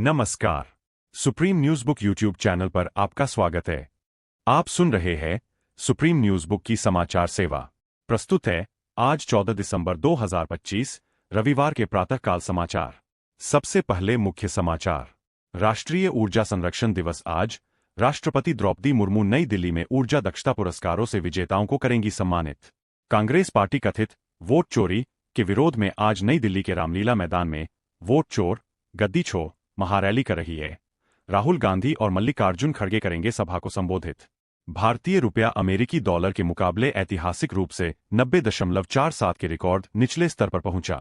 नमस्कार। Supreme news book YouTube channel पर आपका स्वागत है। आप सुन रहे हैं सुप्रीम न्यूज बुक की समाचार सेवा। प्रस्तुत है आज 14 दिसंबर 2025 रविवार के प्रातःकाल समाचार। सबसे पहले मुख्य समाचार। राष्ट्रीय ऊर्जा संरक्षण दिवस आज। राष्ट्रपति द्रौपदी मुर्मू नई दिल्ली में ऊर्जा दक्षता पुरस्कारों से विजेताओं को करेंगी सम्मानित। कांग्रेस पार्टी कथित वोट चोरी के विरोध में आज नई दिल्ली के रामलीला मैदान में वोट चोर गद्दी छो महारैली कर रही है। राहुल गांधी और मल्लिकार्जुन खड़गे करेंगे सभा को संबोधित। भारतीय रुपया अमेरिकी डॉलर के मुकाबले ऐतिहासिक रूप से 90.47 के रिकॉर्ड निचले स्तर पर पहुंचा।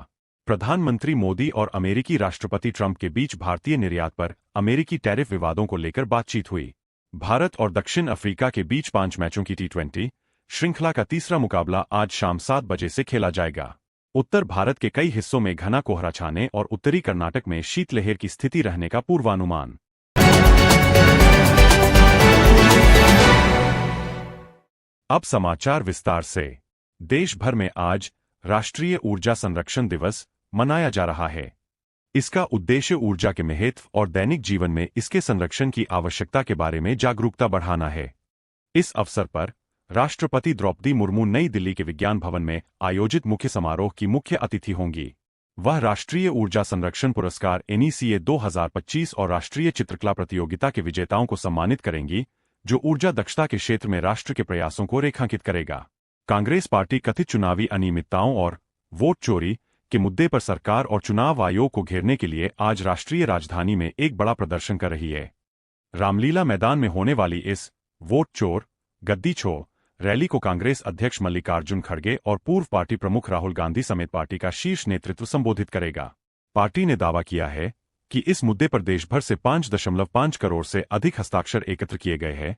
प्रधानमंत्री मोदी और अमेरिकी राष्ट्रपति ट्रंप के बीच भारतीय निर्यात पर अमेरिकी टैरिफ विवादों को लेकर बातचीत हुई। भारत और दक्षिण अफ्रीका के बीच 5 मैचों की T20 श्रृंखला का तीसरा मुकाबला आज शाम 7 बजे से खेला जाएगा। उत्तर भारत के कई हिस्सों में घना कोहरा छाने और उत्तरी कर्नाटक में शीतलहर की स्थिति रहने का पूर्वानुमान। अब समाचार विस्तार से। देश भर में आज राष्ट्रीय ऊर्जा संरक्षण दिवस मनाया जा रहा है। इसका उद्देश्य ऊर्जा के महत्व और दैनिक जीवन में इसके संरक्षण की आवश्यकता के बारे में जागरूकता बढ़ाना है। इस अवसर पर राष्ट्रपति द्रौपदी मुर्मू नई दिल्ली के विज्ञान भवन में आयोजित मुख्य समारोह की मुख्य अतिथि होंगी। वह राष्ट्रीय ऊर्जा संरक्षण पुरस्कार NECA 2025 और राष्ट्रीय चित्रकला प्रतियोगिता के विजेताओं को सम्मानित करेंगी, जो ऊर्जा दक्षता के क्षेत्र में राष्ट्र के प्रयासों को रेखांकित करेगा। कांग्रेस पार्टी कथित चुनावी अनियमितताओं और वोट चोरी के मुद्दे पर सरकार और चुनाव आयोग को घेरने के लिए आज राष्ट्रीय राजधानी में एक बड़ा प्रदर्शन कर रही है। रामलीला मैदान में होने वाली इस वोट चोर गद्दी छो रैली को कांग्रेस अध्यक्ष मल्लिकार्जुन खड़गे और पूर्व पार्टी प्रमुख राहुल गांधी समेत पार्टी का शीर्ष नेतृत्व संबोधित करेगा। पार्टी ने दावा किया है कि इस मुद्दे पर देश भर से 5.5 करोड़ से अधिक हस्ताक्षर एकत्र किए गए हैं,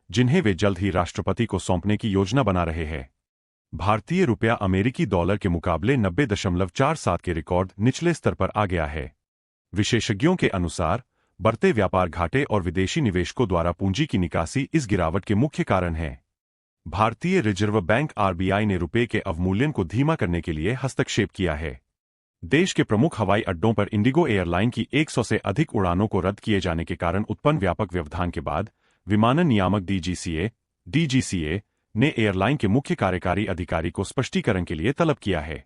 जिन्हें वे जल्द ही राष्ट्रपति को सौंपने की योजना बना रहे हैं। भारतीय रुपया अमेरिकी डॉलर के मुकाबले 90.47 के रिकॉर्ड निचले स्तर पर आ गया है। विशेषज्ञों के अनुसार बढ़ते व्यापार घाटे और विदेशी निवेशकों द्वारा पूंजी की निकासी इस गिरावट के मुख्य कारण है। भारतीय रिजर्व बैंक RBI ने रुपये के अवमूल्यन को धीमा करने के लिए हस्तक्षेप किया है। देश के प्रमुख हवाई अड्डों पर इंडिगो एयरलाइन की 100 से अधिक उड़ानों को रद्द किए जाने के कारण उत्पन्न व्यापक व्यवधान के बाद विमानन नियामक DGCA ने एयरलाइन के मुख्य कार्यकारी अधिकारी को स्पष्टीकरण के लिए तलब किया है।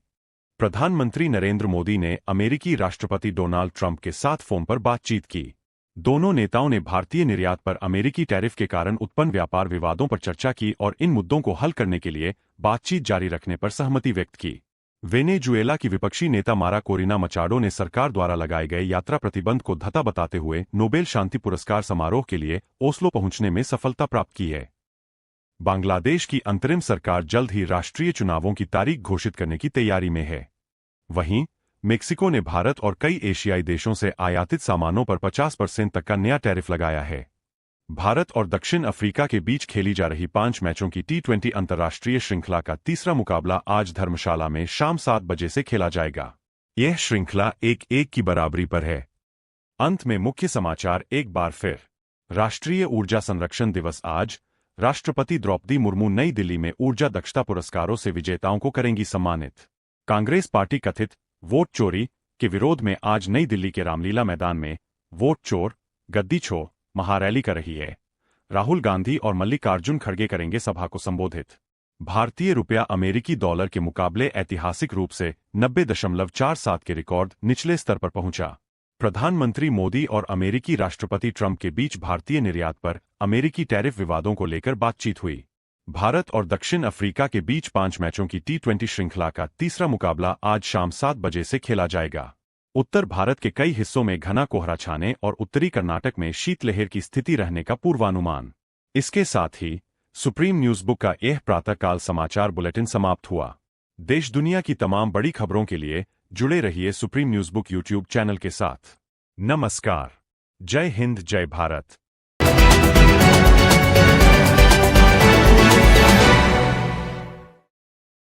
प्रधानमंत्री नरेंद्र मोदी ने अमेरिकी राष्ट्रपति डोनाल्ड ट्रंप के साथ फोन पर बातचीत की। दोनों नेताओं ने भारतीय निर्यात पर अमेरिकी टैरिफ के कारण उत्पन्न व्यापार विवादों पर चर्चा की और इन मुद्दों को हल करने के लिए बातचीत जारी रखने पर सहमति व्यक्त की। वेनेजुएला की विपक्षी नेता मारा कोरिना मचाडो ने सरकार द्वारा लगाए गए यात्रा प्रतिबंध को धता बताते हुए नोबेल शांति पुरस्कार समारोह के लिए ओस्लो पहुंचने में सफलता प्राप्त की है। बांग्लादेश की अंतरिम सरकार जल्द ही राष्ट्रीय चुनावों की तारीख घोषित करने की तैयारी में है। वहीं मेक्सिको ने भारत और कई एशियाई देशों से आयातित सामानों पर 50% तक का नया टैरिफ लगाया है। भारत और दक्षिण अफ्रीका के बीच खेली जा रही 5 मैचों की T20 अंतर्राष्ट्रीय श्रृंखला का तीसरा मुकाबला आज धर्मशाला में शाम 7 बजे से खेला जाएगा। यह श्रृंखला 1-1 की बराबरी पर है। अंत में मुख्य समाचार एक बार फिर। राष्ट्रीय ऊर्जा संरक्षण दिवस आज। राष्ट्रपति द्रौपदी मुर्मू नई दिल्ली में ऊर्जा दक्षता पुरस्कारों से विजेताओं को करेंगी सम्मानित। कांग्रेस पार्टी कथित वोट चोरी के विरोध में आज नई दिल्ली के रामलीला मैदान में वोट चोर गद्दी छो महारैली कर रही है। राहुल गांधी और मल्लिकार्जुन खड़गे करेंगे सभा को संबोधित। भारतीय रुपया अमेरिकी डॉलर के मुकाबले ऐतिहासिक रूप से 90.47 के रिकॉर्ड निचले स्तर पर पहुंचा। प्रधानमंत्री मोदी और अमेरिकी राष्ट्रपति ट्रंप के बीच भारतीय निर्यात पर अमेरिकी टैरिफ विवादों को लेकर बातचीत हुई। भारत और दक्षिण अफ्रीका के बीच 5 मैचों की T20 श्रृंखला का तीसरा मुकाबला आज शाम 7 बजे से खेला जाएगा। उत्तर भारत के कई हिस्सों में घना कोहरा छाने और उत्तरी कर्नाटक में शीतलहर की स्थिति रहने का पूर्वानुमान। इसके साथ ही सुप्रीम न्यूज बुक का यह प्रातःकाल समाचार बुलेटिन समाप्त हुआ। देश दुनिया की तमाम बड़ी खबरों के लिए जुड़े रहिए supreme news book YouTube channel के साथ। नमस्कार। जय हिंद, जय भारत।